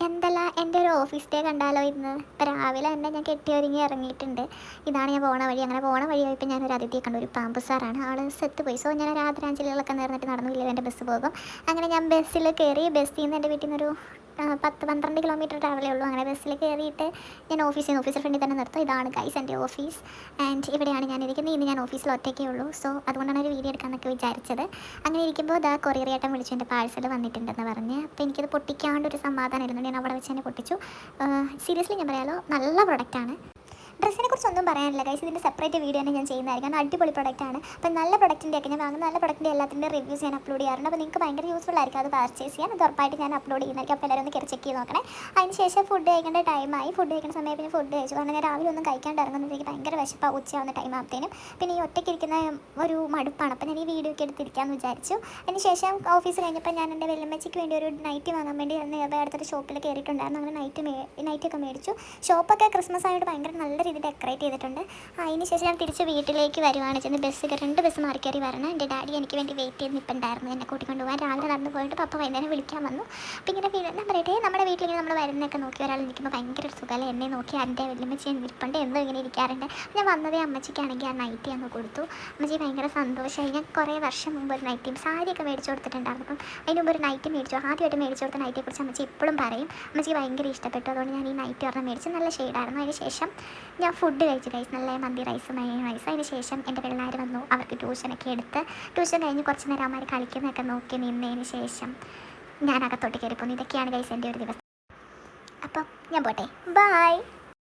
എന്തല്ല എൻ്റെ ഒരു ഓഫീസ് ഡേ കണ്ടാലോ ഇന്ന്. ഇപ്പം രാവിലെ തന്നെ ഞാൻ കെട്ടിയൊരുങ്ങി ഇറങ്ങിയിട്ടുണ്ട്. ഇതാണ് ഞാൻ പോണ വഴി. അങ്ങനെ പോണ വഴിയായപ്പോൾ ഞാനൊരു അതിഥിയെ കണ്ടു. ഒരു പാമ്പ് സാറാണ്. ആൾ സെത്ത് പോയി. സോ ഞാൻ ആദരാഞ്ജലികളൊക്കെ നേർന്നിട്ട് നടന്നില്ല, എൻ്റെ ബസ് പോകും. അങ്ങനെ ഞാൻ ബസ്സിൽ കയറി. ബസ്സിൽ നിന്ന് എൻ്റെ വീട്ടിൽ നിന്നൊരു 10-12 കിലോമീറ്റർ ട്രാവലേ ഉള്ളൂ. അങ്ങനെ ബസ്സിൽ കയറിയിട്ട് ഞാൻ ഓഫീസിൽ ഫ്രണ്ടിൽ തന്നെ നിർത്തും. ഇതാണ് ഗൈസ് എൻ്റെ ഓഫീസ്. ആൻഡ് ഇവിടെയാണ് ഞാൻ ഇരിക്കുന്നത്. ഇന്ന് ഞാൻ ഓഫീസിൽ ഒറ്റയ്ക്കേ ഉള്ളൂ. സോ അതുകൊണ്ടാണ് ഒരു വീഡിയോ എടുക്കാമെന്നൊക്കെ വിചാരിച്ചത്. അങ്ങനെ ഇരിക്കുമ്പോൾ കൊറിയർ ഏട്ടൻ വിളിച്ചു, എൻ്റെ പാഴ്സൽ വന്നിട്ടുണ്ടെന്ന് പറഞ്ഞ്. അപ്പോൾ എനിക്കത് പൊട്ടിക്കാണ്ടൊരു സമാധാനമായിരുന്നു. ഞാൻ അവിടെ വെച്ച് തന്നെ പൊട്ടിച്ചു. സീരിയസ്ലി ഞാൻ പറയാലോ, നല്ല പ്രൊഡക്റ്റാണ്. ഡ്രസ്സിനെ കുറിച്ച് ഒന്നും പറയാനില്ല ഗൈസ്. ഇതിൻ്റെ സെപ്പറേറ്റ് വീഡിയോ തന്നെ ഞാൻ ചെയ്യുന്നതായിരിക്കും. കാരണം അടിപൊളി പ്രൊഡക്റ്റാണ്. അപ്പോൾ നല്ല പ്രൊഡക്റ്റിൻ്റെയൊക്കെ ഞാൻ വാങ്ങുന്ന നല്ല പ്രൊഡക്റ്റിൻ്റെ എല്ലാത്തിൻ്റെ റിവ്യൂസ് ഞാൻ അപ്ലോഡ് ചെയ്യാറുണ്ട്. അപ്പോൾ നിങ്ങൾക്ക് ഭയങ്കര യൂസ്ഫുൾ ആയിരിക്കും അത് പർച്ചേസ് ചെയ്യാൻ. അത് ഉറപ്പായിട്ട് ഞാൻ അപ്ലോഡ് ചെയ്യുന്നതായിരിക്കും. അപ്പോൾ എല്ലാവരും ഒന്ന് കയറി ചെക്ക് ചെയ്ത് നോക്കണേ. അതിന് ശേഷം ഫുഡ് കഴിക്കേണ്ട ടൈമായി. ഫുഡ് കഴിക്കുന്ന സമയത്ത് പിന്നെ ഫുഡ് കഴിച്ചു. കാരണം ഞാൻ രാവിലെ ഒന്നും കഴിക്കാണ്ട് ഇറങ്ങുന്നതിലേക്ക് ഭയങ്കര വിശപ്പാണ് ഉച്ചയാവുന്ന ടൈം ആകുമ്പോഴത്തേനും. പിന്നെ ഈ ഒറ്റയ്ക്കിരിക്കുന്ന ഒരു മടുപ്പാണ്. അപ്പോൾ ഞാൻ ഈ വീഡിയോ ഒക്കെ എടുത്തിരിക്കാമെന്ന് വിചാരിച്ചു. അതിന് ശേഷം ഓഫീസ് കഴിഞ്ഞപ്പോൾ ഞാൻ എൻ്റെ വെല്ലമ്മച്ചിക്ക് വേണ്ടി ഒരു നൈറ്റ് വാങ്ങാൻ വേണ്ടി അടുത്തൊരു ഷോപ്പിൽ കയറിയിട്ടുണ്ടായിരുന്നു. അങ്ങനെ നൈറ്റൊക്കെ മേടിച്ചു. ഷോപ്പൊക്കെ ക്രിസ്മസ് ആയിട്ട് ഭയങ്കര നല്ല രീതിയിൽ ഡെക്കറേറ്റ് ചെയ്തിട്ടുണ്ട്. അതിന് ശേഷം ഞാൻ തിരിച്ച് വീട്ടിലേക്ക് വരുവാണ്. ചെന്ന് ബസ്സൊക്കെ 2 ബസ് മാറി കയറി വരണം. എൻ്റെ ഡാഡി എനിക്ക് വേണ്ടി വെയിറ്റ് ചെയ്ത് നിൽപ്പുണ്ടായിരുന്നു. എന്നെ കൂട്ടിക്കൊണ്ട് പോകാൻ. രാവിലെ നടന്നു പോയിട്ട് പപ്പ വൈകുന്നേരം വിളിക്കാൻ വന്നു. അപ്പോൾ ഇങ്ങനെ ഞാൻ പറയട്ടെ, നമ്മുടെ വീട്ടിലിങ്ങനെ നമ്മൾ വരുന്നതൊക്കെ നോക്കി ഒരാൾ നിൽക്കുമ്പോൾ ഭയങ്കര ഒരു സുഖമല്ലേ. എന്നെ നോക്കി എൻ്റെ വലിയമ്മച്ചി നിൽപ്പുണ്ട് എന്തോ ഇങ്ങനെ ഇരിക്കാറുണ്ട്. ഞാൻ വന്നതേ അമ്മച്ചിക്കാണെങ്കിൽ ആ നൈറ്റി അങ്ങ് കൊടുത്തു. അമ്മച്ചി ഭയങ്കര സന്തോഷമായി. ഞാൻ കുറേ വർഷം മുമ്പ് ഒരു നൈറ്റിയും സാരിയൊക്കെ മേടിച്ചു കൊടുത്തിട്ടുണ്ടായിരുന്നു. അപ്പം അതിന് മുമ്പ് ഒരു നൈറ്റി മേടിച്ചു. ആദ്യമായിട്ട് മേടിച്ചു കൊടുത്ത നൈറ്റിയെക്കുറിച്ച് അമ്മച്ചി എപ്പോഴും പറയും. അമ്മച്ചിക്ക് ഭയങ്കര ഇഷ്ടപ്പെട്ടു. അതുകൊണ്ട് ഞാൻ ഈ നൈറ്റി ഒരെണ്ണം മേടിച്ച്. നല്ല ഷെയ്ഡായിരുന്നു. അതിന് ശേഷം ഞാൻ ഫുഡ് കഴിച്ചു ഗൈസ്. നല്ല മന്തി റൈസ്, മയോണൈസ്. അതിന് ശേഷം എൻ്റെ പിള്ളേർ വന്നു. അവർക്ക് ട്യൂഷനൊക്കെ എടുത്ത് ട്യൂഷൻ കഴിഞ്ഞ് കുറച്ച് നേരം അമ്മമാർ കളിക്കുന്നതൊക്കെ നോക്കി നിന്നതിന് ശേഷം ഞാൻ അകത്തോട്ട് കയറിപ്പോന്നു. ഇതൊക്കെയാണ് ഗൈസ് എൻ്റെ ഒരു ദിവസം. അപ്പം ഞാൻ പോട്ടെ. ബൈ.